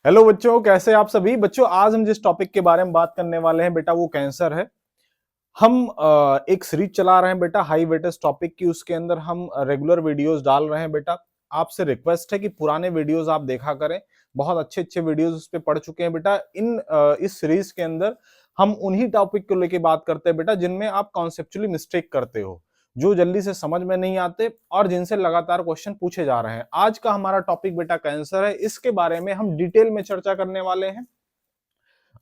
Hello बच्चों, कैसे आप सभी बच्चों। आज हम जिस टॉपिक के बारे में बात करने वाले हैं बेटा वो कैंसर है। हम एक सीरीज चला रहे हैं बेटा हाई वेटेज टॉपिक की। उसके अंदर हम रेगुलर वीडियोस डाल रहे हैं बेटा। आपसे रिक्वेस्ट है कि पुराने वीडियोस आप देखा करें। बहुत अच्छे अच्छे वीडियोस उस पे पढ़ चुके हैं बेटा। इस सीरीज के अंदर हम उन्हीं टॉपिक को लेके बात करते हैं बेटा जिनमें आप कॉन्सेप्चुअली मिस्टेक करते हो, जो जल्दी से समझ में नहीं आते और जिनसे लगातार क्वेश्चन पूछे जा रहे हैं। आज का हमारा टॉपिक बेटा कैंसर है। इसके बारे में हम डिटेल में चर्चा करने वाले हैं।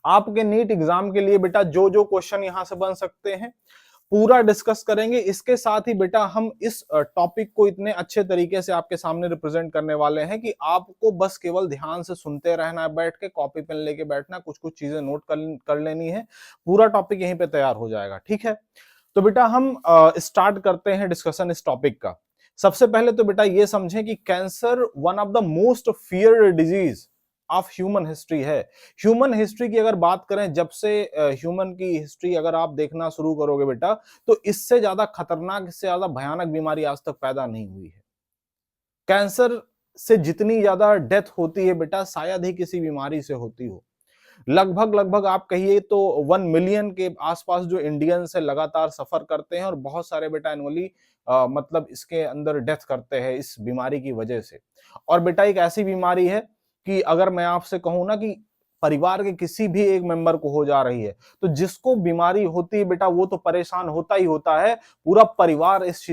आपके नीट एग्जाम के लिए बेटा जो जो क्वेश्चन यहां से बन सकते हैं पूरा डिस्कस करेंगे। इसके साथ ही बेटा हम इस टॉपिक को इतने अच्छे तरीके से आपके सामने रिप्रेजेंट करने वाले हैं कि आपको बस केवल ध्यान से सुनते रहना है, बैठ के कॉपी पेन लेके बैठना, कुछ कुछ चीजें नोट कर लेनी है। पूरा टॉपिक यहीं पे तैयार हो जाएगा, ठीक है। तो बेटा हम स्टार्ट करते हैं डिस्कशन इस टॉपिक का। सबसे पहले तो बेटा ये समझें कि cancer one of the most feared disease of human history है। ह्यूमन हिस्ट्री की अगर बात करें, जब से ह्यूमन की हिस्ट्री अगर आप देखना शुरू करोगे बेटा, तो इससे ज्यादा खतरनाक, इससे ज्यादा भयानक बीमारी आज तक पैदा नहीं हुई है। कैंसर से जितनी ज्यादा डेथ होती है बेटा शायद ही किसी बीमारी से होती हो। लगभग लगभग आप कहिए तो 1 मिलियन के आसपास जो इंडियंस है लगातार सफर करते हैं और बहुत सारे बेटा एनुअली मतलब इसके अंदर डेथ करते हैं इस बीमारी की वजह से। और बेटा एक ऐसी बीमारी है कि अगर मैं आपसे कहूं ना कि परिवार के किसी भी एक मेंबर को हो जा रही है तो जिसको बीमारी होती है बेटा वो तो परेशान होता ही होता है। पूरा परिवार इस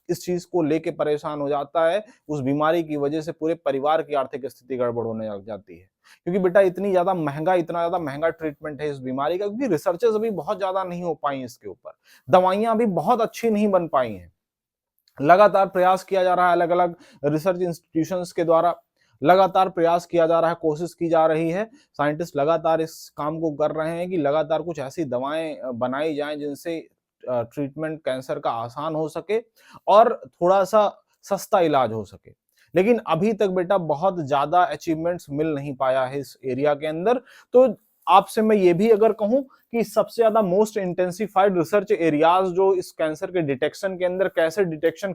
चीज को लेके परेशान हो जाता है। उस बीमारी की वजह से पूरे परिवार की आर्थिक स्थिति गड़बड़ होने लग जाती है, क्योंकि बेटा इतना ज्यादा महंगा ट्रीटमेंट है इस बीमारी का, क्योंकि रिसर्चेस अभी बहुत ज्यादा नहीं हो पाई इसके ऊपर। दवाइयां अभी बहुत अच्छी नहीं बन पाई हैं। लगातार प्रयास किया जा रहा है अलग अलग रिसर्च इंस्टीट्यूशंस के द्वारा। लगातार प्रयास किया जा रहा है, कोशिश की जा रही है। साइंटिस्ट लगातार इस काम को कर रहे हैं कि लगातार कुछ ऐसी दवाएं बनाई जाएं जिनसे ट्रीटमेंट कैंसर का आसान हो सके और थोड़ा सा सस्ता इलाज हो सके। लेकिन अभी तक बेटा बहुत ज्यादा अचीवमेंट्स मिल नहीं पाया है इस एरिया के अंदर। तो आपसे मैं ये भी अगर कहूं कि सबसे ज्यादा मोस्ट इंटेंसिफाइड रिसर्च एरियाज जो इस कैंसर के डिटेक्शन के अंदर कैसे डिटेक्शन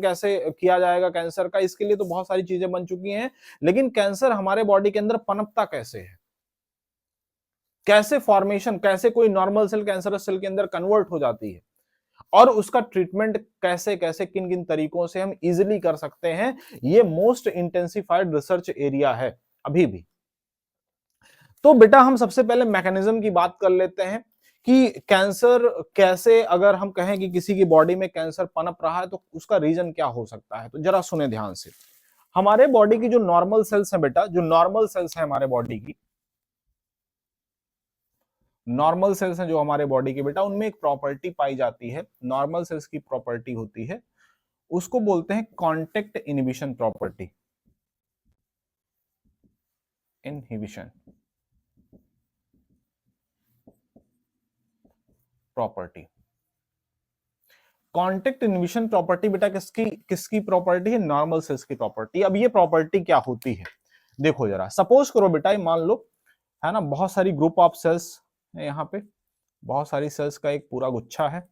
कैसे किया जाएगा कैंसर का, इसके लिए तो बहुत सारी चीजें बन चुकी हैं। लेकिन कैंसर हमारे बॉडी के अंदर पनपता कैसे है, कैसे फॉर्मेशन, कैसे कोई नॉर्मल सेल कैंसरस सेल के अंदर कन्वर्ट हो जाती है और उसका ट्रीटमेंट कैसे कैसे किन किन तरीकों से हम इजिली कर सकते हैं, ये मोस्ट इंटेंसिफाइड रिसर्च एरिया है अभी भी। तो बेटा हम सबसे पहले मैकेनिज्म की बात कर लेते हैं कि कैंसर कैसे, अगर हम कहें कि किसी की बॉडी में कैंसर पनप रहा है तो उसका रीजन क्या हो सकता है। तो जरा सुने ध्यान से। हमारे बॉडी की जो नॉर्मल सेल्स हैं बेटा, जो नॉर्मल सेल्स हैं हमारे बॉडी की, नॉर्मल सेल्स हैं जो हमारे बॉडी की बेटा, उनमें एक प्रॉपर्टी पाई जाती है। नॉर्मल सेल्स की प्रॉपर्टी होती है, उसको बोलते हैं contact inhibition property. Inhibition property, contact inhibition property बेटा किसकी किसकी प्रॉपर्टी है? नॉर्मल सेल्स की प्रॉपर्टी। अब ये प्रॉपर्टी क्या होती है देखो जरा। सपोज करो बेटा, ये मान लो है ना, बहुत सारी ग्रुप ऑफ सेल्स है यहाँ पे, बहुत सारी सेल्स का एक पूरा गुच्छा है।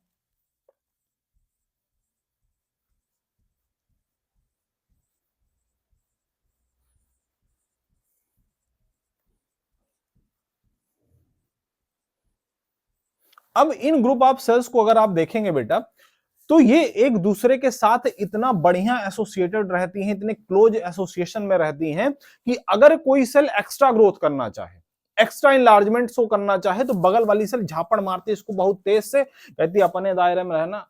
अब इन ग्रुप ऑफ सेल्स को अगर आप देखेंगे बेटा, तो ये एक दूसरे के साथ इतना बढ़िया एसोसिएटेड रहती हैं, इतने क्लोज एसोसिएशन में रहती हैं कि अगर कोई सेल एक्स्ट्रा ग्रोथ करना चाहे, एक्स्ट्रा इंलार्जमेंट शो करना चाहे, तो बगल वाली सेल झापड़ मारती है इसको बहुत तेज से, कहती है अपने दायरे में रहना,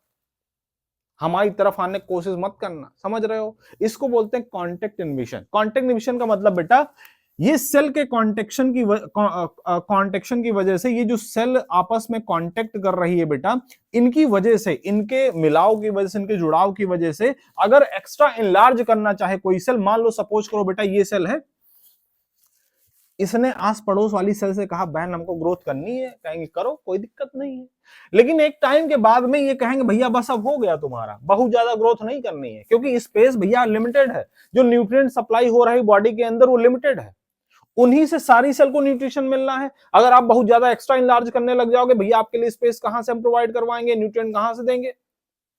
हमारी तरफ आने की कोशिश मत करना। समझ रहे हो? इसको बोलते हैं कांटेक्ट इनहिबिशन। कांटेक्ट इनहिबिशन का मतलब बेटा, ये सेल के कॉन्टेक्शन की वजह से, ये जो सेल आपस में कांटेक्ट कर रही है बेटा, इनकी वजह से, इनके मिलाव की वजह से, इनके जुड़ाव की वजह से अगर एक्स्ट्रा इनलार्ज करना चाहे कोई सेल, मान लो सपोज करो बेटा ये सेल है, इसने आस पड़ोस वाली सेल से कहा बहन हमको ग्रोथ करनी है, कहेंगे करो कोई दिक्कत नहीं है। लेकिन एक टाइम के बाद में ये कहेंगे भैया बस अब हो गया तुम्हारा, बहुत ज्यादा ग्रोथ नहीं करनी है, क्योंकि स्पेस भैया लिमिटेड है, जो न्यूट्रिएंट सप्लाई हो रही बॉडी के अंदर वो लिमिटेड है, उन्हीं से सारी सेल को न्यूट्रिशन मिलना है। अगर आप बहुत ज्यादा एक्स्ट्रा इनलार्ज करने लग जाओगे, भैया आपके लिए स्पेस कहां से हम प्रोवाइड करवाएंगे, न्यूट्रिएंट कहां से देंगे?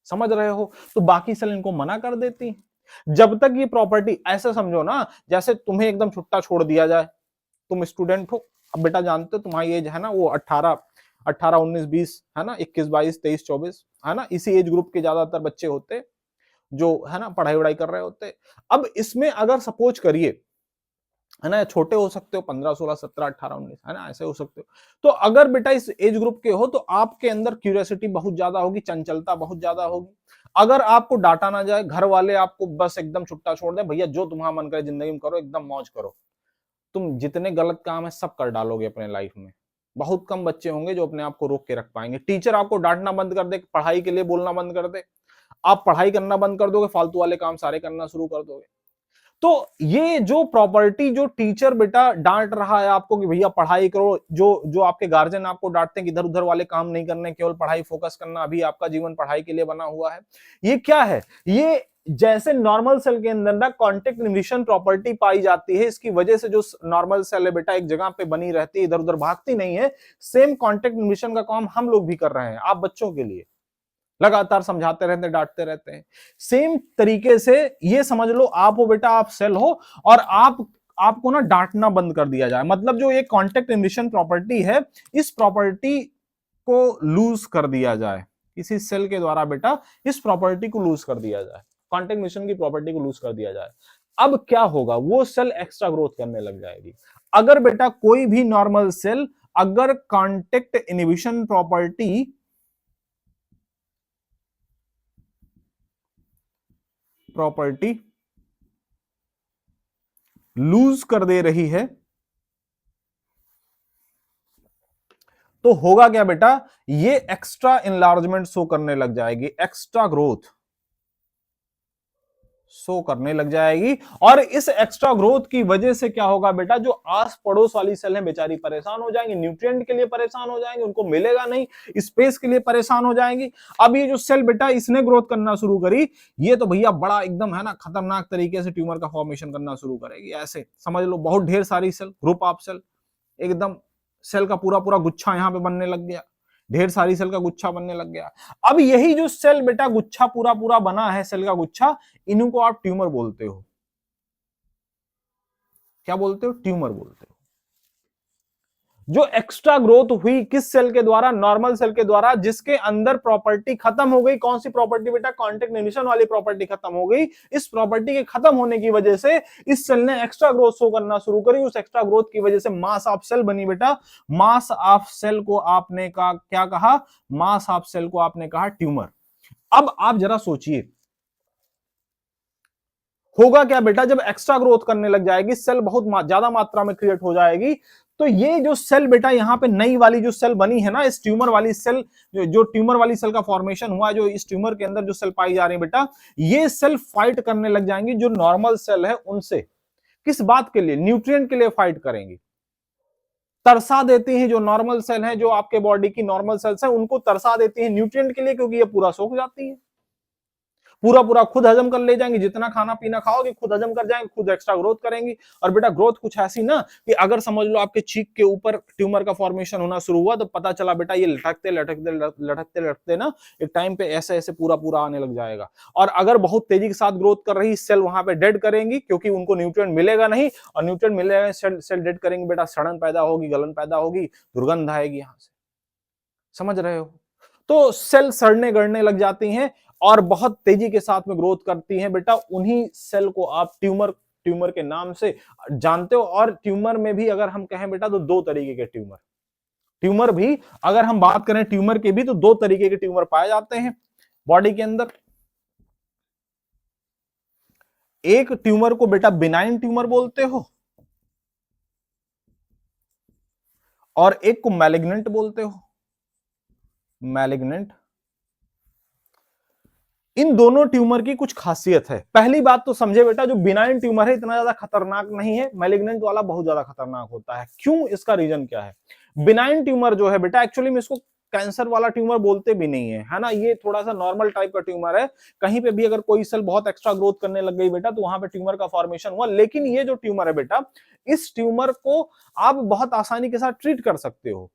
समझ रहे हो? तो बाकी सेल इनको मना कर देती है। जब तक ये प्रॉपर्टी, ऐसे समझो ना जैसे तुम्हें एकदम छुट्टा छोड़ दिया जाए, तुम स्टूडेंट हो, अब बेटा जानते हो तुम्हारी एज है ना वो 18 18 19 20 है ना, 21 22 23 24 है ना, इसी एज ग्रुप के ज्यादातर बच्चे होते जो है ना पढ़ाई वढ़ाई कर रहे होते। अब इसमें अगर सपोज करिए है ना, छोटे हो सकते हो 15 16 17 18 19 है ना, ऐसे हो सकते हो। तो अगर बेटा इस एज ग्रुप के हो तो आपके अंदर क्यूरियोसिटी बहुत ज्यादा होगी, चंचलता बहुत ज्यादा होगी। अगर आपको डांटा ना जाए, घर वाले आपको बस एकदम छुट्टा छोड़ दें, भैया जो तुम्हारा मन करे जिंदगी में करो, एकदम मौज करो, तुम जितने गलत काम है सब कर डालोगे अपने लाइफ में। बहुत कम बच्चे होंगे जो अपने आप को रोक के रख पाएंगे। टीचर आपको डांटना बंद कर दे, पढ़ाई के लिए बोलना बंद कर दे, आप पढ़ाई करना बंद कर दोगे, फालतू वाले काम सारे करना शुरू कर दोगे। तो ये जो प्रॉपर्टी, जो टीचर बेटा डांट रहा है आपको कि भैया पढ़ाई करो, जो जो आपके गार्जियन आपको डांटते हैं कि इधर उधर वाले काम नहीं करने, केवल पढ़ाई फोकस करना, अभी आपका जीवन पढ़ाई के लिए बना हुआ है, ये क्या है? ये जैसे नॉर्मल सेल के अंदर ना कांटेक्ट इनहिबिशन प्रॉपर्टी पाई जाती है, इसकी वजह से जो नॉर्मल सेल है बेटा एक जगह पे बनी रहती है, इधर उधर भागती नहीं है। सेम कांटेक्ट इनहिबिशन का काम हम लोग भी कर रहे हैं आप बच्चों के लिए, लगातार समझाते रहते हैं, डांटते रहते हैं। सेम तरीके से ये समझ लो आप हो बेटा, आप सेल हो और आपको ना डांटना बंद कर दिया जाए, मतलब जो ये कांटेक्ट इनहिबिशन प्रॉपर्टी है, इस प्रॉपर्टी को लूज कर दिया जाए, किसी सेल के द्वारा बेटा इस प्रॉपर्टी को लूज कर दिया जाए, कांटेक्ट इनहिबिशन की प्रॉपर्टी को लूज कर दिया जाए। अब क्या होगा? वो सेल एक्स्ट्रा ग्रोथ करने लग जाएगी। अगर बेटा कोई भी नॉर्मल सेल अगर कांटेक्ट इनहिबिशन प्रॉपर्टी लूज कर दे रही है तो होगा क्या बेटा? ये एक्स्ट्रा इनलार्जमेंट शो करने लग जाएगी, एक्स्ट्रा ग्रोथ शो करने लग जाएगी। और इस एक्स्ट्रा ग्रोथ की वजह से क्या होगा बेटा? जो आस पड़ोस वाली सेल है बेचारी परेशान हो जाएंगी, न्यूट्रिएंट के लिए परेशान हो जाएंगे, उनको मिलेगा नहीं, स्पेस के लिए परेशान हो जाएंगी। अब ये जो सेल बेटा इसने ग्रोथ करना शुरू करी, ये तो भैया बड़ा एकदम है ना खतरनाक तरीके से ट्यूमर का फॉर्मेशन करना शुरू करेगी। ऐसे समझ लो बहुत ढेर सारी सेल, ग्रुप ऑफ सेल, एकदम सेल का पूरा पूरा गुच्छा यहां पे बनने लग गया, ढेर सारी सेल का गुच्छा बनने लग गया। अब यही जो सेल बेटा गुच्छा पूरा पूरा बना है, सेल का गुच्छा, इन्हीं को आप ट्यूमर बोलते हो। क्या बोलते हो? ट्यूमर बोलते हो। जो एक्स्ट्रा ग्रोथ हुई किस सेल के द्वारा? नॉर्मल सेल के द्वारा, जिसके अंदर प्रॉपर्टी खत्म हो गई। कौन सी प्रॉपर्टी बेटा? कांटेक्ट इनहिबिशन वाली प्रॉपर्टी खत्म हो गई। इस प्रॉपर्टी के खत्म होने की वजह से इस सेल ने एक्स्ट्रा ग्रोथ शो करना शुरू करी। उस एक्स्ट्रा ग्रोथ की वजह से मास ऑफ सेल बनी बेटा। मास ऑफ सेल को आपने क्या कहा? मास ऑफ सेल को आपने कहा ट्यूमर। अब आप जरा सोचिए होगा क्या बेटा? जब एक्स्ट्रा ग्रोथ करने लग जाएगी, सेल बहुत ज्यादा मात्रा में क्रिएट हो जाएगी, तो ये जो सेल बेटा यहां पे नई वाली जो सेल बनी है ना, इस ट्यूमर वाली सेल, जो ट्यूमर वाली सेल का फॉर्मेशन हुआ है, जो इस ट्यूमर के अंदर जो सेल पाई जा रही है बेटा, ये सेल फाइट करने लग जाएंगी जो नॉर्मल सेल है उनसे। किस बात के लिए? न्यूट्रिएंट के लिए फाइट करेंगी। तरसा देती हैं जो नॉर्मल सेल है, जो आपके बॉडी की नॉर्मल सेल्स है, उनको तरसा देती है न्यूट्रिएंट के लिए, क्योंकि ये पूरा सोख जाती है, पूरा पूरा खुद हजम कर ले जाएंगी। जितना खाना पीना खाओगे खुद हजम कर जाएंगे, खुद एक्स्ट्रा ग्रोथ करेंगी। और बेटा ग्रोथ कुछ ऐसी ना कि अगर समझ लो आपके चीक के ऊपर ट्यूमर का फॉर्मेशन होना शुरू हुआ, तो पता चला बेटा ये लटकते लटकते लटकते लटकते ना एक टाइम पे ऐसे ऐसे पूरा पूरा आने लग जाएगा। और अगर बहुत तेजी के साथ ग्रोथ कर रही सेल वहां पे डेड करेंगी, क्योंकि उनको न्यूट्रिएंट मिलेगा नहीं, और न्यूट्रिएंट मिलेगा सेल डेड करेंगे बेटा, सड़न पैदा होगी, गलन पैदा होगी, दुर्गंध आएगी यहां से। समझ रहे हो? तो सेल सड़ने गड़ने लग जाती हैं और बहुत तेजी के साथ में ग्रोथ करती हैं बेटा। उन्हीं सेल को आप ट्यूमर के नाम से जानते हो। और ट्यूमर में भी अगर हम कहें बेटा तो दो तरीके के ट्यूमर भी अगर हम बात करें ट्यूमर के भी, तो दो तरीके के ट्यूमर पाए जाते हैं बॉडी के अंदर। एक ट्यूमर को बेटा बिनाइन ट्यूमर बोलते हो और एक को मैलिग्नेंट बोलते हो, मैलिग्नेंट। इन दोनों ट्यूमर की कुछ खासियत है। पहली बात तो समझे बेटा, जो बिनाइन ट्यूमर है इतना ज्यादा खतरनाक नहीं है, मैलिग्नेंट वाला बहुत ज्यादा खतरनाक होता है। क्यों? इसका रीजन क्या है? बिनाइन ट्यूमर जो है बेटा, एक्चुअली में इसको कैंसर वाला ट्यूमर बोलते भी नहीं है ना, ये थोड़ा सा नॉर्मल टाइप का ट्यूमर है। कहीं पे भी अगर कोई सेल बहुत एक्स्ट्रा ग्रोथ करने लग गई बेटा, तो वहां पे ट्यूमर का फॉर्मेशन हुआ। लेकिन ये जो ट्यूमर है बेटा, इस ट्यूमर को आप बहुत आसानी के साथ ट्रीट कर सकते हो,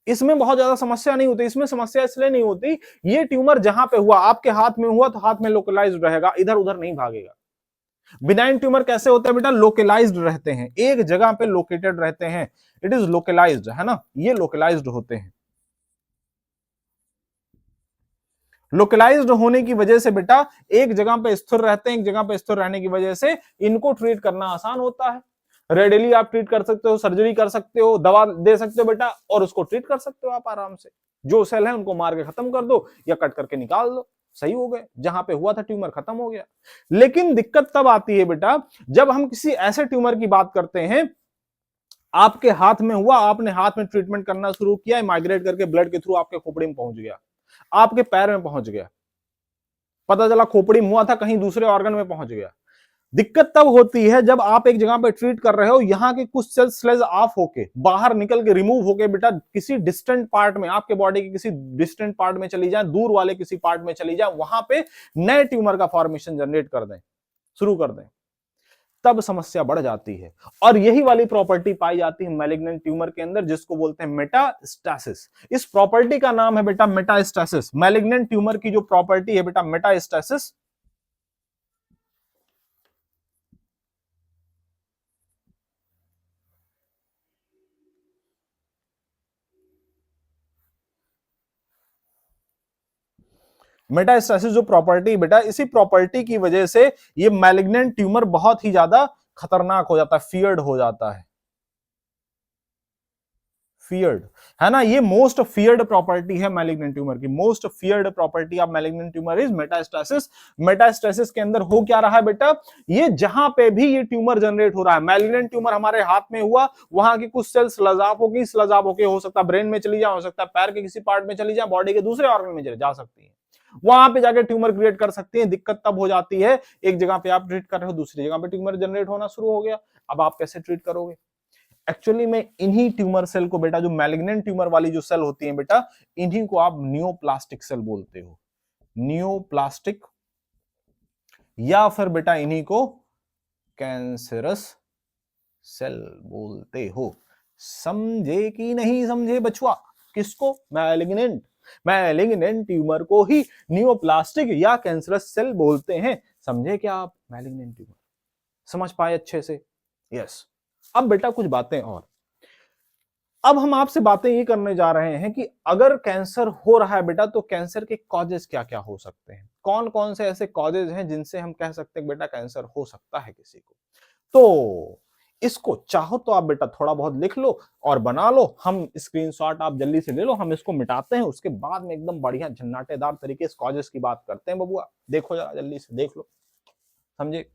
इसमें बहुत ज्यादा समस्या नहीं होती। इसमें समस्या इसलिए नहीं होती, ये ट्यूमर जहां पे हुआ, आपके हाथ में हुआ तो हाथ में लोकलाइज्ड रहेगा, इधर उधर नहीं भागेगा। बिनाइन ट्यूमर कैसे होते हैं बेटा? लोकलाइज्ड रहते हैं, एक जगह पे लोकेटेड रहते हैं, इट इज लोकलाइज्ड, है ना, ये लोकलाइज्ड होते हैं। लोकलाइज्ड होने की वजह से बेटा एक जगह पे स्थिर रहते हैं, एक जगह पे स्थिर रहने की वजह से इनको ट्रीट करना आसान होता है। रेडिली आप ट्रीट कर सकते हो, सर्जरी कर सकते हो, दवा दे सकते हो बेटा, और उसको ट्रीट कर सकते हो आप आराम से। जो सेल है उनको मार के खत्म कर दो या कट करके निकाल दो, सही हो गए, जहां पे हुआ था ट्यूमर खत्म हो गया। लेकिन दिक्कत तब आती है बेटा जब हम किसी ऐसे ट्यूमर की बात करते हैं, आपके हाथ में हुआ, आपने हाथ में ट्रीटमेंट करना शुरू किया, माइग्रेट करके ब्लड के थ्रू आपके खोपड़ी में पहुंच गया, आपके पैर में पहुंच गया, पता चला खोपड़ी में हुआ था, कहीं दूसरे ऑर्गन में पहुंच गया। दिक्कत तब होती है जब आप एक जगह पे ट्रीट कर रहे हो, यहां के कुछ सेल्स स्लेज ऑफ होके बाहर निकल के रिमूव होके बेटा किसी डिस्टेंट पार्ट में, आपके बॉडी के किसी डिस्टेंट पार्ट में चली जाए, दूर वाले किसी पार्ट में चली जाए, वहां पे नए ट्यूमर का फॉर्मेशन जनरेट कर दें, शुरू कर दें, तब समस्या बढ़ जाती है। और यही वाली प्रॉपर्टी पाई जाती है मैलिग्नेंट ट्यूमर के अंदर, जिसको बोलते हैं मेटास्टेसिस। इस प्रॉपर्टी का नाम है बेटा मेटास्टेसिस। मैलिग्नेंट ट्यूमर की जो प्रॉपर्टी है बेटा मेटास्टेसिस, मेटास्टेसिस जो प्रॉपर्टी बेटा, इसी प्रॉपर्टी की वजह से ये मैलिग्नेंट ट्यूमर बहुत ही ज्यादा खतरनाक हो जाता है, फियर्ड हो जाता है, फियर्ड, है ना। ये मोस्ट फियर्ड प्रॉपर्टी है मैलिग्नेंट ट्यूमर की। Most feared property of malignant tumour is metastasis. Metastasis के अंदर हो क्या रहा है बेटा, ये जहां पे भी ये ट्यूमर जनरेट हो रहा है, मैलिग्नेंट ट्यूमर हमारे हाथ में हुआ, वहां की कुछ सेल्स लजाफ होगी, लजाफ होके हो सकता है ब्रेन में चली जाए, हो सकता है पैर के किसी पार्ट में चली जाए, बॉडी के दूसरे ऑर्गन में जा सकती है, वहां पे जाके ट्यूमर क्रिएट कर सकती है। दिक्कत तब हो जाती है एक जगह पे आप ट्रीट कर रहे हो, दूसरी जगह पे ट्यूमर जनरेट होना शुरू हो गया, अब आप कैसे ट्रीट करोगे? एक्चुअली में इन्हीं ट्यूमर सेल को बेटा, जो मैलिग्नेंट ट्यूमर वाली जो सेल होती है बेटा, इन्हीं को आप नियोप्लास्टिक सेल बोलते हो, नियोप्लास्टिक, या फिर बेटा इन्हीं को कैंसरस सेल बोलते हो। समझे कि नहीं समझे बछुआ? किसको? मैलिग्नेंट, मैलिग्नेंट ट्यूमर को ही नियोप्लास्टिक या कैंसरस सेल बोलते हैं। समझे क्या आप? मैलिग्नेंट ट्यूमर समझ पाए अच्छे से? यस। अब बेटा कुछ बातें और, अब हम आपसे बातें ये करने जा रहे हैं कि अगर कैंसर हो रहा है बेटा, तो कैंसर के कॉजेज क्या क्या हो सकते हैं, कौन कौन से ऐसे कॉजेज हैं जिनसे हम कह सकते हैं बेटा कैंसर हो सकता है किसी को। तो इसको चाहो तो आप बेटा थोड़ा बहुत लिख लो और बना लो, हम स्क्रीनशॉट आप जल्दी से ले लो, हम इसको मिटाते हैं, उसके बाद में एकदम बढ़िया झन्नाटेदार तरीके से कॉजेज की बात करते हैं बबुआ। देखो जरा जल्दी से देख लो, समझे?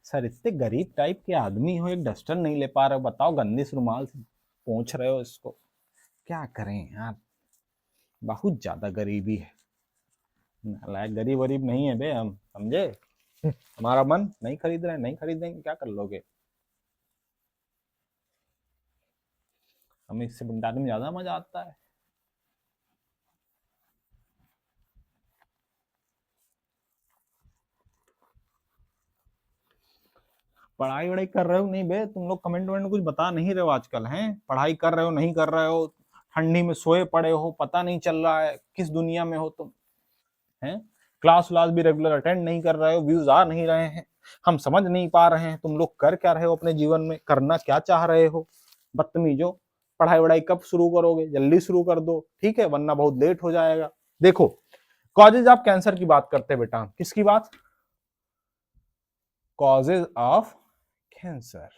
सर इतने गरीब टाइप के आदमी हो, एक डस्टर नहीं ले पा रहे हो, बताओ, गंदे से रुमाल से पोंछ रहे हो इसको, क्या करें यार, बहुत ज्यादा गरीबी है। नालायक, गरीब वरीब नहीं है बे हम, समझे? हमारा मन नहीं खरीद रहे, नहीं खरीदेंगे, क्या कर लोगे? हमें इससे बुंडाने में ज्यादा मजा आता है। पढ़ाई वढ़ाई कर रहे हो नहीं बे तुम लोग? कमेंट वमेंट कुछ बता नहीं रहे हो आजकल, हैं? पढ़ाई कर रहे हो नहीं कर रहे हो? ठंडी में सोए पड़े हो, पता नहीं चल रहा है किस दुनिया में हो तुम, हैं? क्लास व्लास भी रेगुलर अटेंड नहीं कर रहे हो, व्यूज आ नहीं रहे हैं, हम समझ नहीं पा रहे हैं तुम लोग कर क्या रहे हो अपने जीवन में, करना क्या चाह रहे हो? बदतमीजो, पढ़ाई वढ़ाई कब शुरू करोगे? जल्दी शुरू कर दो, ठीक है, वरना बहुत लेट हो जाएगा। देखो, कॉजेज ऑफ कैंसर की बात करते हैं बेटा, किसकी बात? Causes of cancer.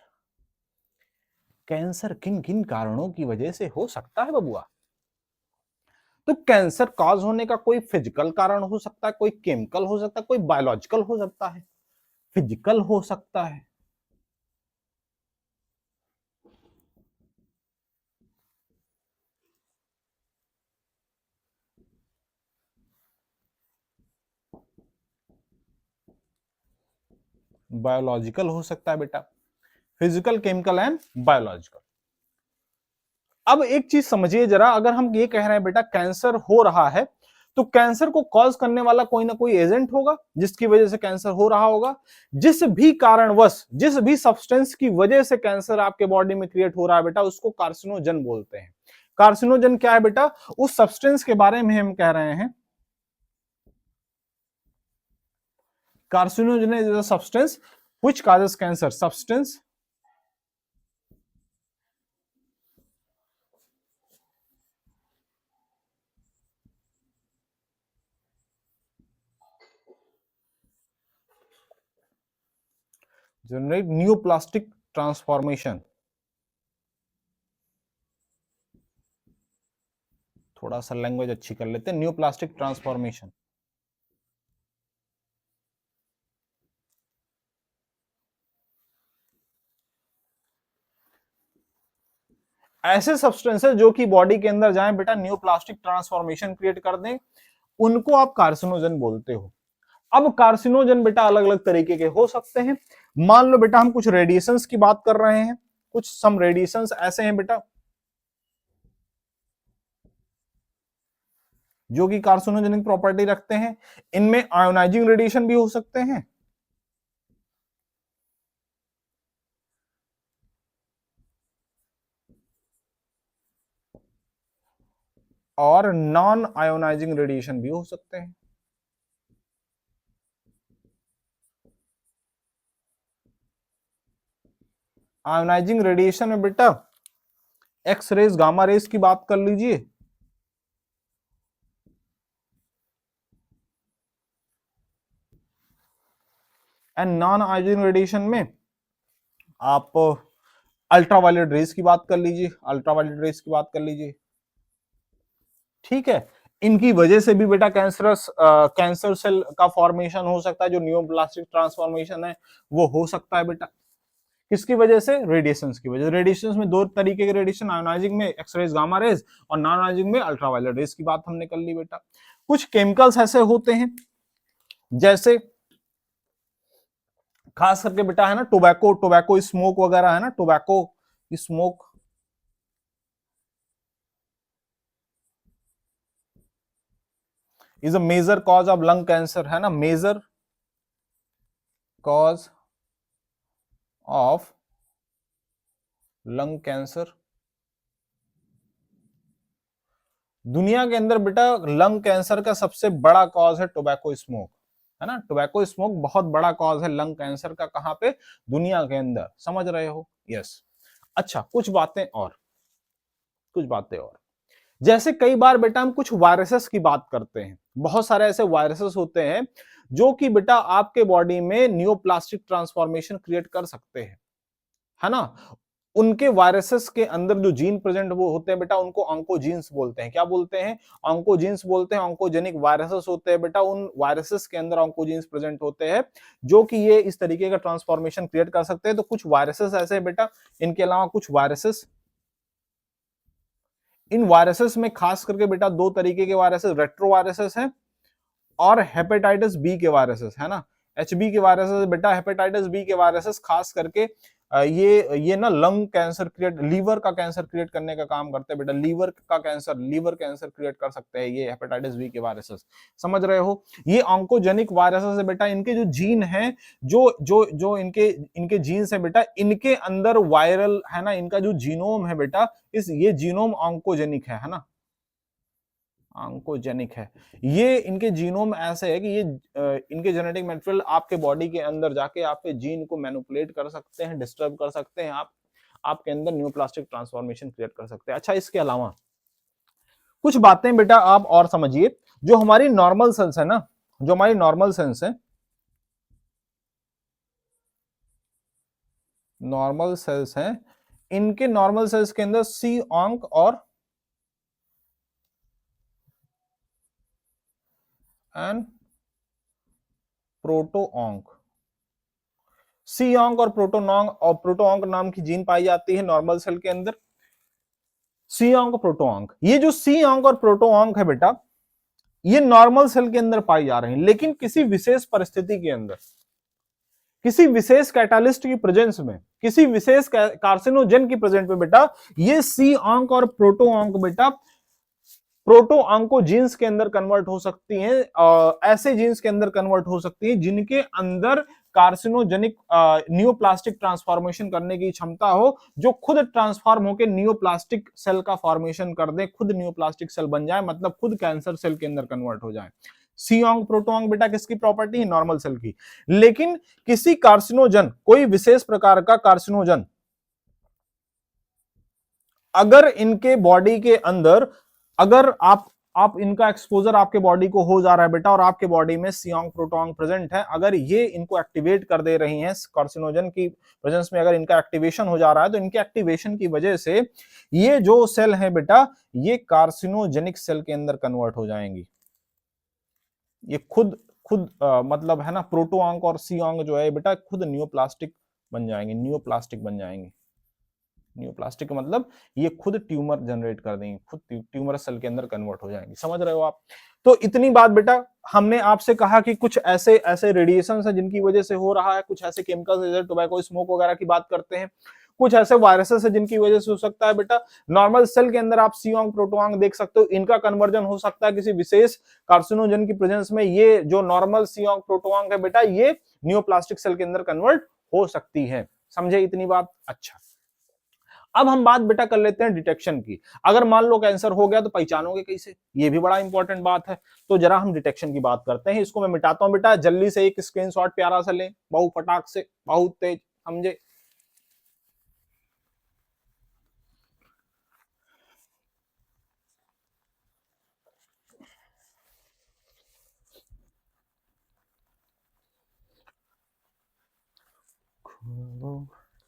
कैंसर किन किन कारणों की वजह से हो सकता है बबुआ? तो कैंसर कॉज होने का कोई फिजिकल कारण हो सकता है, कोई केमिकल हो सकता है, कोई बायोलॉजिकल हो सकता है, फिजिकल हो सकता है। बायोलॉजिकल हो सकता है बेटा, फिजिकल, केमिकल एंड बायोलॉजिकल। अब एक चीज समझिए जरा, अगर हम ये कह रहे हैं बेटा कैंसर हो रहा है, तो कैंसर को कॉज करने वाला कोई ना कोई एजेंट होगा जिसकी वजह से कैंसर हो रहा होगा। जिस भी कारणवश, जिस भी सब्सटेंस की वजह से कैंसर आपके बॉडी में क्रिएट हो रहा है बेटा, उसको कार्सिनोजन बोलते हैं। कार्सिनोजन क्या है बेटा? उस सब्सटेंस के बारे में हम कह रहे हैं, carcinogen is a substance which causes cancer, substance generate neoplastic transformation, थोड़ा सा लैंग्वेज अच्छी कर लेते हैं, न्यूप्लास्टिक ट्रांसफॉर्मेशन। ऐसे सब्सटेंसेस जो कि बॉडी के अंदर जाएं बेटा, न्यूप्लास्टिक ट्रांसफॉर्मेशन क्रिएट कर दें, उनको आप कार्सिनोजन बोलते हो। अब कार्सिनोजन बेटा अलग अलग तरीके के हो सकते हैं। मान लो बेटा हम कुछ रेडिएशंस की बात कर रहे हैं, कुछ सम रेडिएशंस ऐसे हैं बेटा जो कि कार्सिनोजेनिक प्रॉपर्टी रखते हैं। इनमें आयोनाइजिंग रेडिएशन भी हो सकते हैं, और नॉन आयोनाइजिंग रेडिएशन भी हो सकते हैं। आयोनाइजिंग रेडिएशन में बेटा एक्स रेज, गामा रेज की बात कर लीजिए, एंड नॉन आयोनाइजिंग रेडिएशन में आप अल्ट्रावायलेट रेज की बात कर लीजिए, अल्ट्रावायलेट रेज की बात कर लीजिए। ठीक है, इनकी वजह से भी बेटा कैंसरस कैंसर सेल का फॉर्मेशन हो सकता है, जो न्यूप्लास्टिक ट्रांसफॉर्मेशन है वो हो सकता है बेटा। किसकी वजह से? रेडिएशंस की वजह। रेडिएशंस में दो तरीके के रेडिएशन, आयोनाइजिंग में एक्स रेज, गामा रेज, और नॉन आयोनाइजिंग में अल्ट्रावायलेट रेज की बात हमने कर ली बेटा। कुछ केमिकल्स ऐसे होते हैं जैसे खास करके बेटा है ना टोबैको, टोबैको स्मोक वगैरह है ना, tobacco smoke is a major cause of lung cancer, है ना, major cause of lung cancer. दुनिया के अंदर बेटा लंग कैंसर का सबसे बड़ा कॉज है टोबैको स्मोक, है ना, टोबैको स्मोक बहुत बड़ा कॉज है लंग कैंसर का। कहां पे? दुनिया के अंदर, समझ रहे हो? यस। अच्छा, कुछ बातें और, कुछ बातें और, जैसे कई बार बेटा हम कुछ वायरसेस की बात करते हैं, बहुत सारे ऐसे वायरसेस होते हैं जो कि बेटा आपके बॉडी में न्यूप्लास्टिक ट्रांसफॉर्मेशन क्रिएट कर सकते हैं, है ना। उनके वायरसेस के अंदर जो जीन प्रेजेंट वो होते हैं बेटा, उनको ऑन्कोजीन्स बोलते हैं। क्या बोलते हैं? ऑन्कोजीन्स बोलते हैं। ऑन्कोजेनिक वायरसेस होते हैं बेटा, उन वायरसेस के अंदर ऑन्कोजीन्स प्रेजेंट होते हैं जो कि ये इस तरीके का ट्रांसफॉर्मेशन क्रिएट कर सकते हैं। तो कुछ वायरसेस ऐसे हैं बेटा, इनके अलावा कुछ वायरसेस, इन वायरसेस में खास करके बेटा दो तरीके के वायरसेस, रेट्रो वायरसेस हैं और हेपेटाइटिस बी के वायरसेस, है ना। एचबी के वायरसेस बेटा, हेपेटाइटिस बी के वायरसेस खास करके ये ना लंग कैंसर क्रिएट, लीवर का कैंसर क्रिएट करने का काम करते हैं बेटा। लीवर का कैंसर, लीवर कैंसर क्रिएट कर सकते हैं ये हेपेटाइटिस बी के वायरसेस, समझ रहे हो। ये ऑन्कोजेनिक वायरसेस है बेटा, इनके जो जीन है, जो जो जो इनके इनके जीन्स है बेटा, इनके अंदर वायरल, है ना, इनका जो जीनोम है बेटा, इस ये जीनोम ऑन्कोजेनिक है ना, ऑन्कोजेनिक है। ये इनके जीनोम ऐसे है कि ये इनके जेनेटिक मटेरियल आपके बॉडी के अंदर जाके आपके जीन को मैनिपुलेट कर सकते हैं, डिस्टर्ब कर सकते हैं, आपके अंदर न्यूप्लास्टिक ट्रांसफॉर्मेशन क्रिएट कर सकते हैं। अच्छा, इसके अलावा कुछ बातें बेटा आप और समझिए, जो हमारी नॉर्मल सेल्स है ना, जो हमारी नॉर्मल सेल्स है, नॉर्मल सेल्स हैं, इनके नॉर्मल सेल्स के अंदर सी ऑन्क और एंड प्रोटोऑन्क, सी ऑन्क और प्रोटोनॉन्क और प्रोटोऑन्क नाम की जीन पाई जाती है नॉर्मल सेल के अंदर। सी ऑन्क, प्रोटोऑन्क, ये जो सी ऑन्क और प्रोटोऑन्क है बेटा, ये नॉर्मल सेल के अंदर पाई जा रहे हैं, लेकिन किसी विशेष परिस्थिति के अंदर, किसी विशेष कैटालिस्ट की प्रेजेंस में, किसी विशेष कार्सिनोजेन की प्रेजेंट में बेटा, ये सी ऑन्क और प्रोटोऑन्क बेटा प्रोटो ऑन्कोजीन्स के अंदर कन्वर्ट हो सकती हैं, ऐसे जीन्स के अंदर कन्वर्ट हो सकती है जिनके अंदर कार्सिनोजेनिक न्यूप्लास्टिक ट्रांसफॉर्मेशन करने की क्षमता हो, जो खुद ट्रांसफॉर्म होकर न्यूप्लास्टिक सेल का फॉर्मेशन कर दे, खुद न्यूप्लास्टिक सेल बन जाए, मतलब खुद कैंसर सेल के अंदर कन्वर्ट हो जाए। सीओंग प्रोटोंग बेटा किसकी प्रॉपर्टी है? नॉर्मल सेल की। लेकिन किसी कार्सिनोजन, कोई विशेष प्रकार का कार्सिनोजन अगर इनके बॉडी के अंदर, अगर आप इनका एक्सपोजर आपके बॉडी को हो जा रहा है बेटा, और आपके बॉडी में सियोंग प्रोटोंग प्रेजेंट है, अगर ये इनको एक्टिवेट कर दे रही हैं कार्सिनोजन की प्रेजेंस में, अगर इनका एक्टिवेशन हो जा रहा है, तो इनके एक्टिवेशन की वजह से ये जो सेल है बेटा, ये कार्सिनोजेनिक सेल के अंदर कन्वर्ट हो जाएंगी। ये खुद खुद मतलब है ना, प्रोटोआंक और सीओंग जो है बेटा खुद न्यूप्लास्टिक बन जाएंगे, न्यूप्लास्टिक बन जाएंगे। न्यूप्लास्टिक मतलब ये खुद ट्यूमर जनरेट कर देंगे, खुद ट्यूमर सेल के अंदर कन्वर्ट हो जाएंगे। समझ रहे हो आप? तो इतनी बात बेटा, हमने आपसे कहा कि कुछ ऐसे ऐसे रेडिएशन है जिनकी वजह से हो रहा है, कुछ ऐसे केमिकल्स जैसे टोबैको स्मोक वगैरह की बात करते हैं, कुछ ऐसे वायरसेस है जिनकी वजह से हो सकता है बेटा नॉर्मल सेल के अंदर आप सीओंग प्रोटोआंग देख सकते हो, इनका कन्वर्जन हो सकता है किसी विशेष कार्सिनोजन की प्रेजेंस में। ये जो नॉर्मल सीओंग प्रोटोआंग है बेटा, ये न्यूप्लास्टिक सेल के अंदर कन्वर्ट हो सकती है। समझे इतनी बात? अच्छा, अब हम बात बेटा कर लेते हैं डिटेक्शन की। अगर मान लो कैंसर हो गया तो पहचानोगे कैसे? ये भी बड़ा इंपॉर्टेंट बात है। तो जरा हम डिटेक्शन की बात करते हैं। इसको मैं मिटाता हूं बेटा, जल्दी से एक स्क्रीनशॉट प्यारा सा लें, बहुत फटाक से, बहुत तेज, समझे?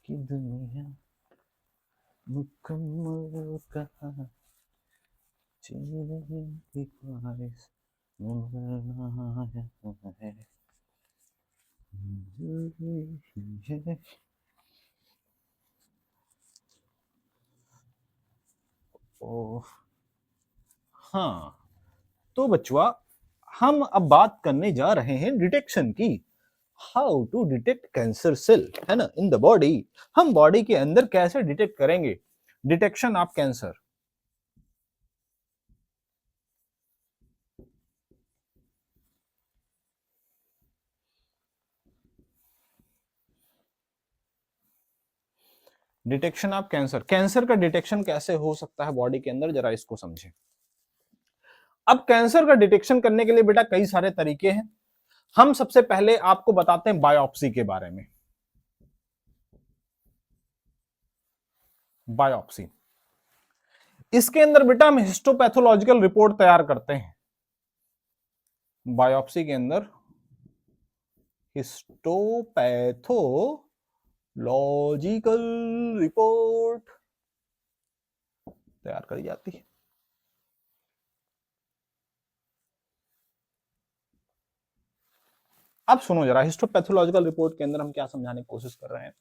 की दुनिया मुकम्मल कहां जीने की ख्वाहिश है। ओ हाँ, तो बचवा हम अब बात करने जा रहे हैं डिटेक्शन की। How to detect cancer cell, है ना, इन द बॉडी। हम बॉडी के अंदर कैसे डिटेक्ट करेंगे detection of cancer. Detection of cancer, cancer का डिटेक्शन कैसे हो सकता है बॉडी के अंदर, जरा इसको समझें। अब कैंसर का डिटेक्शन करने के लिए बेटा कई सारे तरीके हैं। हम सबसे पहले आपको बताते हैं बायोप्सी के बारे में। बायोप्सी, इसके अंदर बेटा हम हिस्टोपैथोलॉजिकल रिपोर्ट तैयार करते हैं। बायोप्सी के अंदर हिस्टोपैथोलॉजिकल रिपोर्ट तैयार करी जाती है। अब सुनो जरा, हिस्टोपैथोलॉजिकल रिपोर्ट के अंदर हम क्या समझाने की कोशिश कर रहे हैं।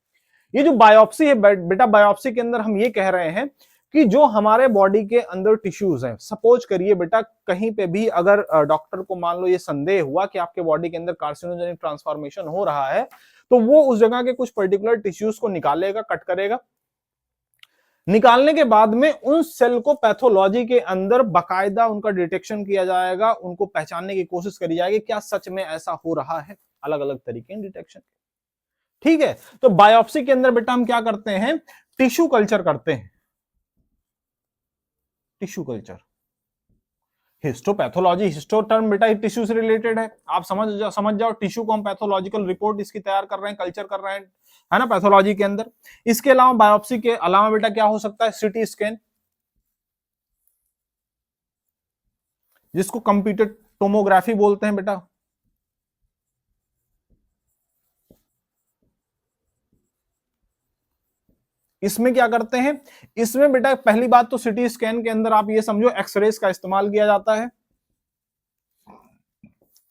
ये जो बायोप्सी है बेटा, बायोप्सी के अंदर हम ये कह रहे हैं कि जो हमारे बॉडी के अंदर टिश्यूज हैं, सपोज करिए बेटा कहीं पे भी अगर डॉक्टर को मान लो ये संदेह हुआ कि आपके बॉडी के अंदर कार्सिनोजेनिक ट्रांसफॉर्मेशन हो रहा है, तो वो उस जगह के कुछ पर्टिकुलर टिश्यूज को निकालेगा, कट करेगा। निकालने के बाद में उन सेल को पैथोलॉजी के अंदर बकायदा उनका डिटेक्शन किया जाएगा, उनको पहचानने की कोशिश करी जाएगी क्या सच में ऐसा हो रहा है। अलग अलग तरीके हैं डिटेक्शन, ठीक है। तो बायोप्सी के अंदर बेटा हम क्या करते हैं, टिश्यू कल्चर करते हैं। Tissue culture, histopathology, histo term बेटा टिश्यू से रिलेटेड है, आप समझ जाओ टिश्यू को हम पैथोलॉजिकल रिपोर्ट इसकी तैयार कर रहे हैं, कल्चर कर रहे हैं, है ना, पैथोलॉजी के अंदर। इसके अलावा बायोप्सी के अलावा बेटा क्या हो सकता है, सीटी स्कैन, जिसको कंप्यूटर टोमोग्राफी बोलते हैं बेटा। इसमें क्या करते हैं, इसमें बेटा पहली बात तो सीटी स्कैन के अंदर आप ये समझो एक्सरेज का इस्तेमाल किया जाता है।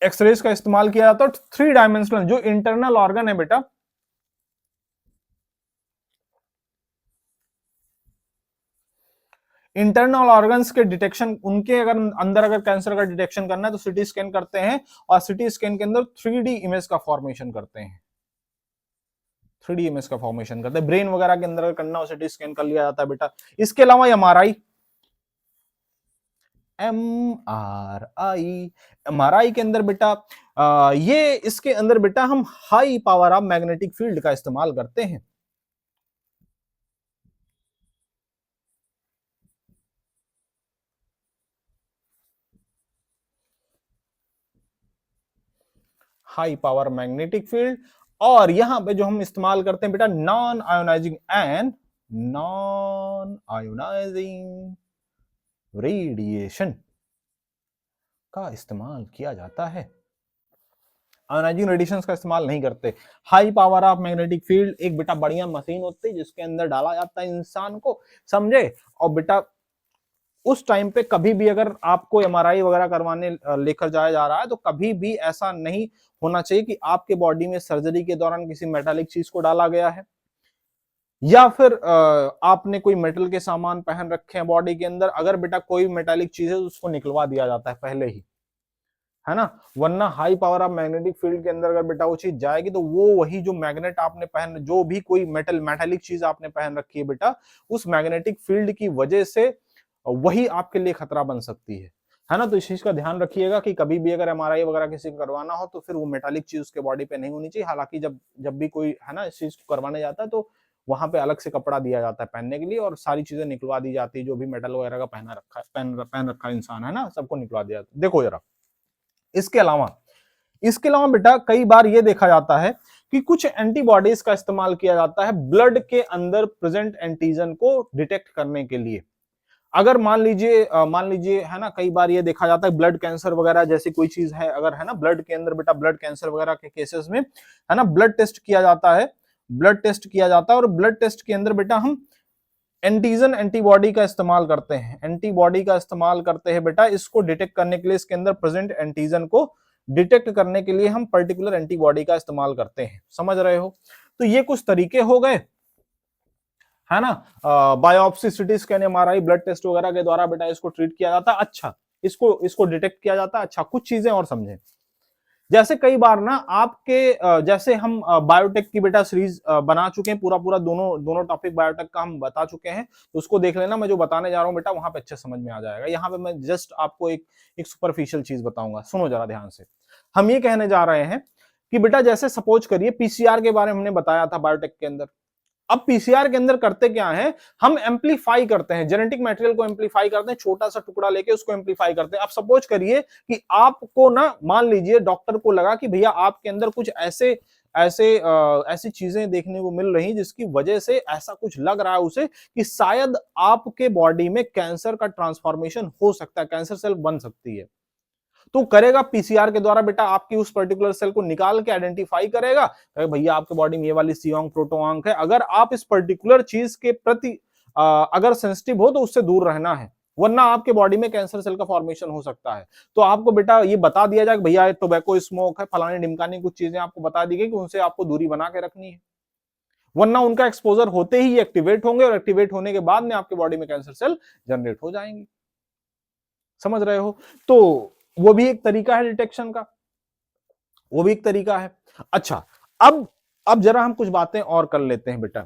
एक्सरेज का इस्तेमाल किया जाता है, थ्री डायमेंशनल जो इंटरनल ऑर्गन है बेटा, इंटरनल ऑर्गन्स के डिटेक्शन, उनके अगर अंदर अगर कैंसर का डिटेक्शन करना है तो सीटी स्कैन करते हैं, और सीटी स्कैन के अंदर 3D इमेज का फॉर्मेशन करते हैं। 3D इमेज का फॉर्मेशन करते हैं, ब्रेन वगैरह के अंदर करना हो सीटी स्कैन कर लिया जाता है बेटा। इसके अलावा एमआरआई, MRI। MRI के अंदर बेटा ये इसके अंदर बेटा हम high power of magnetic field का इस्तेमाल करते हैं। हाई पावर मैग्नेटिक फील्ड, और यहां पे जो हम इस्तेमाल करते हैं बेटा non ionizing and non ionizing radiation का इस्तेमाल किया जाता है। आयोनाइजिंग रेडिएशन का इस्तेमाल नहीं करते। High power of magnetic field एक बेटा बढ़िया मशीन होती है जिसके अंदर डाला जाता है इंसान को, समझे। और बेटा उस टाइम पे कभी भी अगर आपको एमआरआई वगैरह करवाने लेकर जाया जा रहा है तो कभी भी ऐसा नहीं होना चाहिए कि आपके बॉडी में सर्जरी के दौरान किसी मेटालिक चीज को डाला गया है, या फिर आपने कोई मेटल के सामान पहन रखे हैं बॉडी के अंदर। अगर बेटा कोई मेटालिक चीज है तो उसको निकलवा दिया जाता है पहले ही, है ना। वरना high power of magnetic field के अंदर अगर बेटा वो चीज जाएगी तो वो वही जो मैग्नेट आपने पहन, जो भी कोई मेटालिक चीज आपने पहन रखी है बेटा, उस मैग्नेटिक फील्ड की वजह से वही आपके लिए खतरा बन सकती है ना। तो इस चीज का ध्यान रखिएगा कि कभी भी अगर एमआरआई वगैरह किसी को करवाना हो तो फिर वो मेटालिक चीज उसके बॉडी पे नहीं होनी चाहिए। हालांकि जब जब भी कोई है ना इस चीज को करवाने जाता है तो वहां पे अलग से कपड़ा दिया जाता है पहनने के लिए, और सारी चीजें निकलवा दी जाती है। जो भी मेटल वगैरह का पहना रखा पहन रखा इंसान है ना, सबको निकलवा दिया जाता है। देखो जरा, इसके अलावा बेटा कई बार ये देखा जाता है कि कुछ एंटीबॉडीज का इस्तेमाल किया जाता है ब्लड के अंदर प्रेजेंट एंटीजन को डिटेक्ट करने के लिए। अगर मान लीजिए है ना, कई बार ये देखा जाता है ब्लड कैंसर वगैरह जैसी कोई चीज है, अगर है ना ब्लड के अंदर बेटा ब्लड कैंसर वगैरह के केसेस में है ना ब्लड टेस्ट किया जाता है, और ब्लड टेस्ट के अंदर बेटा हम एंटीजन एंटीबॉडी का इस्तेमाल करते हैं। एंटीबॉडी का इस्तेमाल करते हैं बेटा इसको डिटेक्ट करने के लिए, इसके अंदर प्रेजेंट एंटीजन को डिटेक्ट करने के लिए हम पर्टिकुलर एंटीबॉडी का इस्तेमाल करते हैं। समझ रहे हो। तो ये कुछ तरीके हो गए, है ना। Biopsy, CT scan, MRI, blood test वगैरह के द्वारा बेटा इसको ट्रीट किया जाता है। अच्छा, इसको डिटेक्ट किया जाता है। अच्छा, कुछ चीजें और समझें। जैसे कई बार ना आपके जैसे हम बायोटेक की बेटा सीरीज बना चुके हैं, पूरा पूरा दोनों टॉपिक बायोटेक का हम बता चुके हैं, तो उसको देख लेना। मैं जो बताने जा रहा हूं बेटा वहां पे अच्छे समझ में आ जाएगा। यहाँ पे मैं जस्ट आपको एक सुपरफिशियल चीज बताऊंगा, सुनो जरा ध्यान से। हम ये कहने जा रहे हैं कि बेटा जैसे सपोज करिए पीसीआर के बारे में हमने बताया था बायोटेक के अंदर। अब पीसीआर के अंदर करते क्या है, हम एम्पलीफाई करते हैं, जेनेटिक मटेरियल को एम्पलीफाई करते हैं, छोटा सा टुकड़ा लेके उसको एम्पलीफाई करते हैं। अब सपोज करिए कि आपको ना, मान लीजिए डॉक्टर को लगा कि भैया आपके अंदर कुछ ऐसी चीजें देखने को मिल रही जिसकी वजह से ऐसा कुछ लग रहा है उसे कि शायद आपके बॉडी में कैंसर का ट्रांसफॉर्मेशन हो सकता है, कैंसर सेल बन सकती है। तो करेगा पीसीआर के द्वारा बेटा आपकी उस पर्टिकुलर सेल को निकाल के आइडेंटिफाई करेगा, भैया आपके बॉडी में ये वाली सीओंग प्रोटोआंक है। अगर आप इस पर्टिकुलर चीज के प्रति अगर सेंसिटिव हो तो उससे दूर रहना है, वरना आपके बॉडी में कैंसर सेल का फॉर्मेशन हो सकता है। तो आपको बेटा ये बता दिया जाए भैया टोबैको स्मोक है, फलाने ढिमकाने कुछ चीजें आपको बता दी गई कि उनसे आपको दूरी बना के रखनी है, वरना उनका एक्सपोजर होते ही एक्टिवेट होंगे और एक्टिवेट होने के बाद में आपके बॉडी में कैंसर सेल जनरेट हो जाएंगे। समझ रहे हो। तो वो भी एक तरीका है डिटेक्शन का, वो भी एक तरीका है। अच्छा, अब जरा हम कुछ बातें और कर लेते हैं बेटा।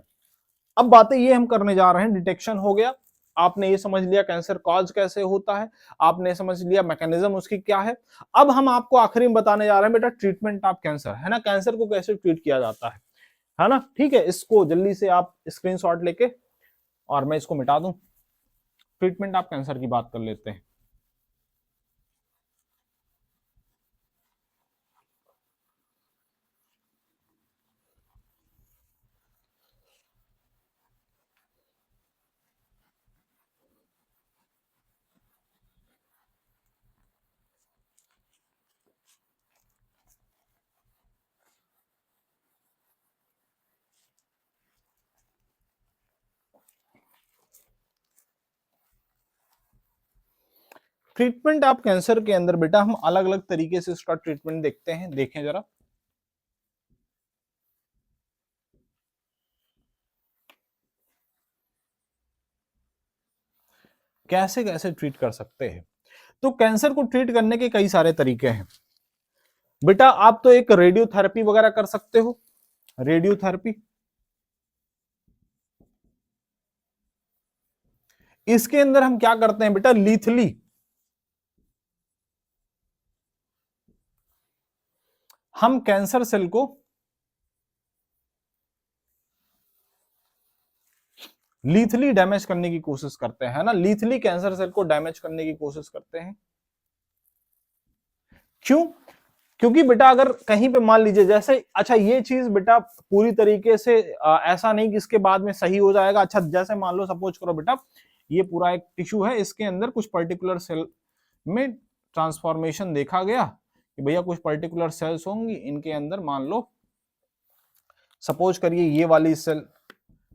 अब बातें ये हम करने जा रहे हैं, डिटेक्शन हो गया, आपने ये समझ लिया कैंसर कॉज कैसे होता है, आपने समझ लिया मैकेनिज्म उसकी क्या है। अब हम आपको आखिरी में बताने जा रहे हैं बेटा ट्रीटमेंट ऑफ कैंसर, है ना, कैंसर को कैसे ट्रीट किया जाता है ना। ठीक है, इसको जल्दी से आप स्क्रीनशॉट लेके और मैं इसको मिटा दूं। ट्रीटमेंट ऑफ कैंसर की बात कर लेते हैं। ट्रीटमेंट ऑफ कैंसर के अंदर बेटा हम अलग अलग तरीके से इसका ट्रीटमेंट देखते हैं, देखें जरा। कैसे कैसे ट्रीट कर सकते हैं। तो कैंसर को ट्रीट करने के कई सारे तरीके हैं बेटा। आप तो एक रेडियोथेरेपी वगैरह कर सकते हो, रेडियोथेरेपी। इसके अंदर हम क्या करते हैं बेटा, लीथली हम कैंसर सेल को लीथली डैमेज करने की कोशिश करते हैं ना, लीथली कैंसर सेल को डैमेज करने की कोशिश करते हैं। क्यों? क्योंकि बेटा अगर कहीं पे मान लीजिए जैसे, अच्छा ये चीज बेटा पूरी तरीके से ऐसा नहीं कि इसके बाद में सही हो जाएगा। अच्छा जैसे मान लो सपोज करो बेटा ये पूरा एक टिश्यू है, इसके अंदर कुछ पर्टिकुलर सेल में ट्रांसफॉर्मेशन देखा गया कि भैया कुछ पर्टिकुलर सेल्स होंगी, इनके अंदर मान लो सपोज करिए ये वाली सेल,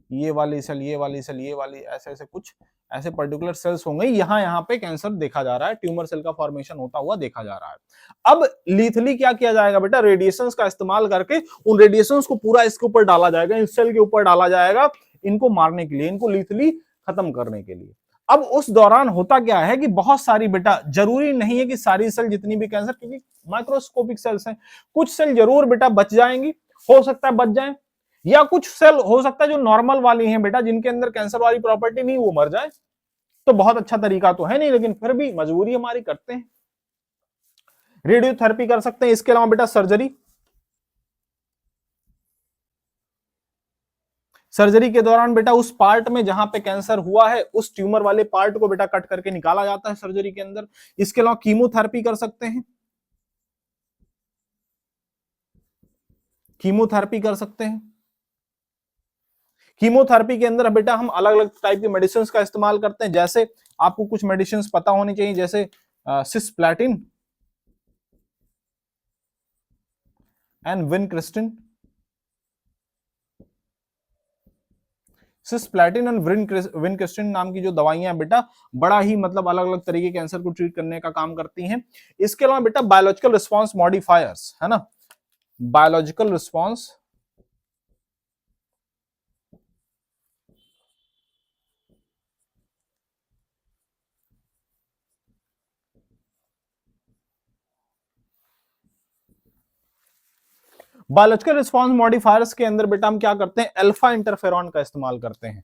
ये वाली सेल, ये वाली सेल, ये वाली, ऐसे ऐसे कुछ ऐसे पर्टिकुलर सेल्स होंगे, यहाँ पे कैंसर देखा जा रहा है, ट्यूमर सेल का फॉर्मेशन होता हुआ देखा जा रहा है। अब लीथली क्या किया जाएगा बेटा, रेडिएशंस का इस्तेमाल करके उन रेडिएशंस को पूरा इसके ऊपर डाला जाएगा, इन सेल के ऊपर डाला जाएगा, इनको मारने के लिए, इनको लीथली खत्म करने के लिए। अब उस दौरान होता क्या है कि बहुत सारी बेटा, जरूरी नहीं है कि सारी सेल जितनी भी कैंसर, क्योंकि माइक्रोस्कोपिक सेल्स हैं, कुछ सेल जरूर बेटा बच जाएंगी, हो सकता है बच जाए, या कुछ सेल हो सकता है जो नॉर्मल वाली हैं बेटा, जिनके अंदर कैंसर वाली प्रॉपर्टी नहीं, वो मर जाए। तो बहुत अच्छा तरीका तो है नहीं, लेकिन फिर भी मजबूरी हमारी करते हैं। रेडियोथेरेपी कर सकते हैं, इसके अलावा बेटा सर्जरी, सर्जरी के दौरान बेटा उस पार्ट में जहां पे कैंसर हुआ है, उस ट्यूमर वाले पार्ट को बेटा कट करके निकाला जाता है सर्जरी के अंदर। इसके अलावा कीमोथेरेपी कर सकते हैं, कीमोथेरेपी कर सकते हैं। कीमोथेरेपी के अंदर बेटा हम अलग अलग टाइप के मेडिसिन का इस्तेमाल करते हैं, जैसे आपको कुछ मेडिसिन पता होनी चाहिए, जैसे cisplatin and vincristine. Cisplatin and vincristine नाम की जो दवाइयां हैं बेटा, बड़ा ही मतलब अलग अलग तरीके के कैंसर को ट्रीट करने का काम करती हैं। इसके अलावा बेटा बायोलॉजिकल रिस्पांस मॉडिफायर्स है ना, biological response biological response modifiers के अंदर बेटा हम क्या करते हैं, अल्फा इंटरफेरॉन का इस्तेमाल करते हैं।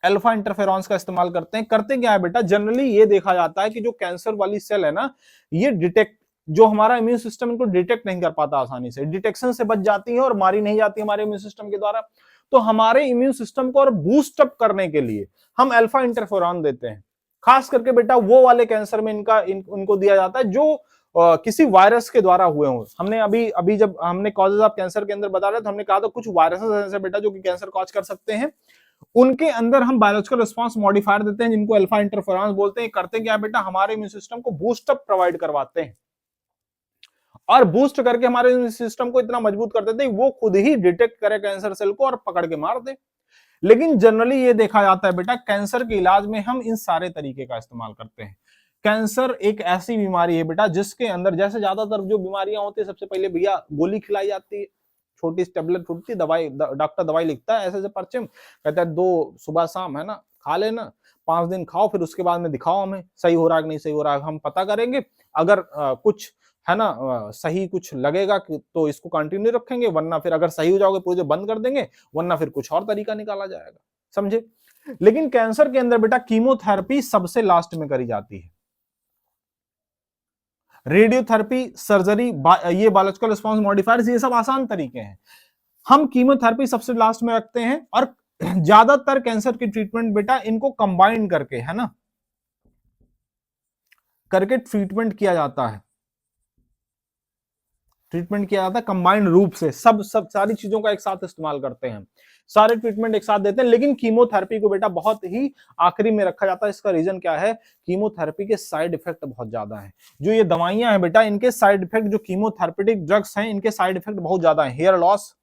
अल्फा इंटरफेरॉन्स का इस्तेमाल करते हैं। करते क्या है बेटा, जनरली ये देखा जाता है कि जो कैंसर वाली सेल है ना, ये डिटेक्ट, जो हमारा इम्यून सिस्टम इनको डिटेक्ट नहीं कर पाता आसानी से, डिटेक्शन से बच जाती है और मारी नहीं जाती हमारे इम्यून सिस्टम के द्वारा। तो हमारे इम्यून सिस्टम को और बूस्ट अप करने के लिए हम अल्फा इंटरफेरॉन देते हैं। खास करके बेटा वो वाले कैंसर में उनको दिया जाता है जो किसी वायरस के द्वारा हुए हों। हमने अभी अभी जब हमने कॉजेज ऑफ कैंसर के अंदर बता रहे तो हमने कहा था कुछ वायरसेस ऐसे बेटा जो कि कैंसर कॉज कर सकते हैं, उनके अंदर हम बायोलॉजिकल रिस्पांस मॉडिफायर देते हैं, जिनको अल्फा इंटरफेरॉन्स बोलते हैं। करते क्या बेटा, हमारे इम्यून सिस्टम को बूस्ट अप प्रोवाइड करवाते हैं और बूस्ट करके हमारे इम्यून सिस्टम को इतना मजबूत कर देते हैं वो खुद ही डिटेक्ट करे कैंसर सेल को और पकड़ के मार दे। लेकिन जनरली ये देखा जाता है बेटा, कैंसर के इलाज में हम इन सारे तरीके का इस्तेमाल करते हैं। कैंसर एक ऐसी बीमारी है बेटा जिसके अंदर, जैसे ज्यादातर जो बीमारियां होती है, सबसे पहले भैया गोली खिलाई जाती है, छोटी टेबलेट छूटती, दवाई डॉक्टर दवाई लिखता है ऐसे ऐसे पर्चे में, कहता है 2 सुबह शाम है ना खा लेना, 5 दिन खाओ, फिर उसके बाद में दिखाओ हमें सही हो रहा है कि नहीं सही हो रहा है, हम पता करेंगे। अगर कुछ है ना सही कुछ लगेगा तो इसको कंटिन्यू रखेंगे, वरना फिर अगर सही हो जाओगे पूरे बंद कर देंगे, वरना फिर कुछ और तरीका निकाला जाएगा। समझे? लेकिन कैंसर के अंदर बेटा कीमोथेरेपी सबसे लास्ट में करी जाती है। रेडियोथेरेपी, सर्जरी, ये बायोलॉजिकल रिस्पांस मॉडिफायर्स, ये सब आसान तरीके हैं। हम कीमोथेरेपी सबसे लास्ट में रखते हैं और ज्यादातर कैंसर की ट्रीटमेंट बेटा इनको कंबाइन करके है ना, करके ट्रीटमेंट किया जाता है, ट्रीटमेंट किया जाता है कंबाइंड रूप से, सब सारी चीजों का एक साथ इस्तेमाल करते हैं, सारे ट्रीटमेंट एक साथ देते हैं। लेकिन कीमोथेरेपी को बेटा बहुत ही आखिरी में रखा जाता है। इसका रीजन क्या है, कीमोथेरेपी के साइड इफेक्ट बहुत ज्यादा है। जो ये दवाइयां हैं बेटा, इनके साइड इफेक्ट, जो कीमोथेरेपेटिक ड्रग्स हैं, इनके साइड इफेक्ट बहुत ज्यादा है। हेयर लॉस,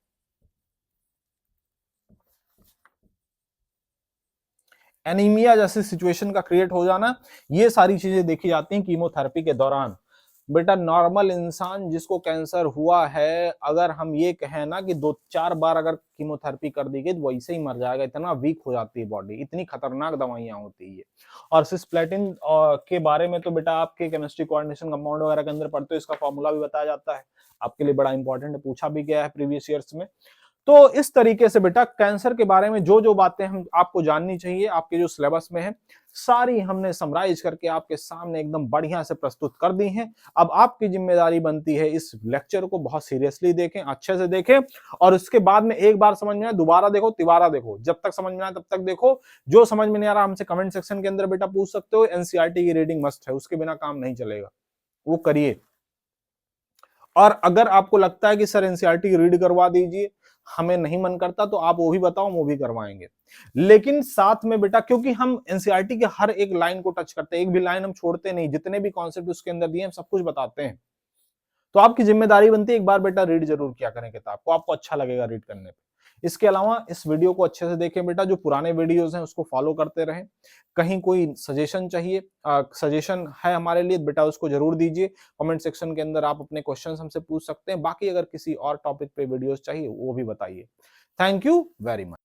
एनीमिया जैसे सिचुएशन का क्रिएट हो जाना, ये सारी चीजें देखी जाती हैं कीमोथेरेपी के दौरान। बेटा नॉर्मल इंसान जिसको कैंसर हुआ है, अगर हम ये कहें ना कि 2-4 बार अगर कीमोथेरेपी कर दी गई तो वैसे ही मर जाएगा, इतना वीक हो जाती है बॉडी, इतनी खतरनाक दवाइयां होती है। और सिस्प्लेटिन के बारे में तो बेटा आपके केमिस्ट्री कोऑर्डिनेशन कंपाउंड वगैरह के अंदर पढ़ते हो, इसका फॉर्मूला भी बताया जाता है, आपके लिए बड़ा इंपॉर्टेंट है, पूछा भी गया है प्रीवियस ईयर्स में। तो इस तरीके से बेटा कैंसर के बारे में जो जो बातें हम आपको जाननी चाहिए आपके जो सिलेबस में है, सारी हमने समराइज करके आपके सामने एकदम बढ़िया से प्रस्तुत कर दी हैं। अब आपकी जिम्मेदारी बनती है इस लेक्चर को बहुत सीरियसली देखें, अच्छे से देखें, और उसके बाद में एक बार समझ में आए दोबारा देखो, तिबारा देखो, जब तक समझ में आए तब तक देखो। जो समझ में नहीं आ रहा हमसे कमेंट सेक्शन के अंदर बेटा पूछ सकते हो। एनसीईआरटी की रीडिंग मस्ट है, उसके बिना काम नहीं चलेगा, वो करिए। और अगर आपको लगता है कि सर एनसीईआरटी रीड करवा दीजिए, हमें नहीं मन करता, तो आप वो भी बताओ, वो भी करवाएंगे। लेकिन साथ में बेटा, क्योंकि हम एनसीईआरटी के हर एक लाइन को टच करते हैं, एक भी लाइन हम छोड़ते नहीं, जितने भी कॉन्सेप्ट उसके अंदर दिए हम सब कुछ बताते हैं। तो आपकी जिम्मेदारी बनती है एक बार बेटा रीड जरूर किया करें किताब को, आपको अच्छा लगेगा रीड करने पे। इसके अलावा इस वीडियो को अच्छे से देखें बेटा, जो पुराने वीडियोस हैं उसको फॉलो करते रहें। कहीं कोई सजेशन चाहिए, सजेशन है हमारे लिए बेटा, उसको जरूर दीजिए। कमेंट सेक्शन के अंदर आप अपने क्वेश्चंस हमसे पूछ सकते हैं। बाकी अगर किसी और टॉपिक पे वीडियोस चाहिए वो भी बताइए। Thank you very much.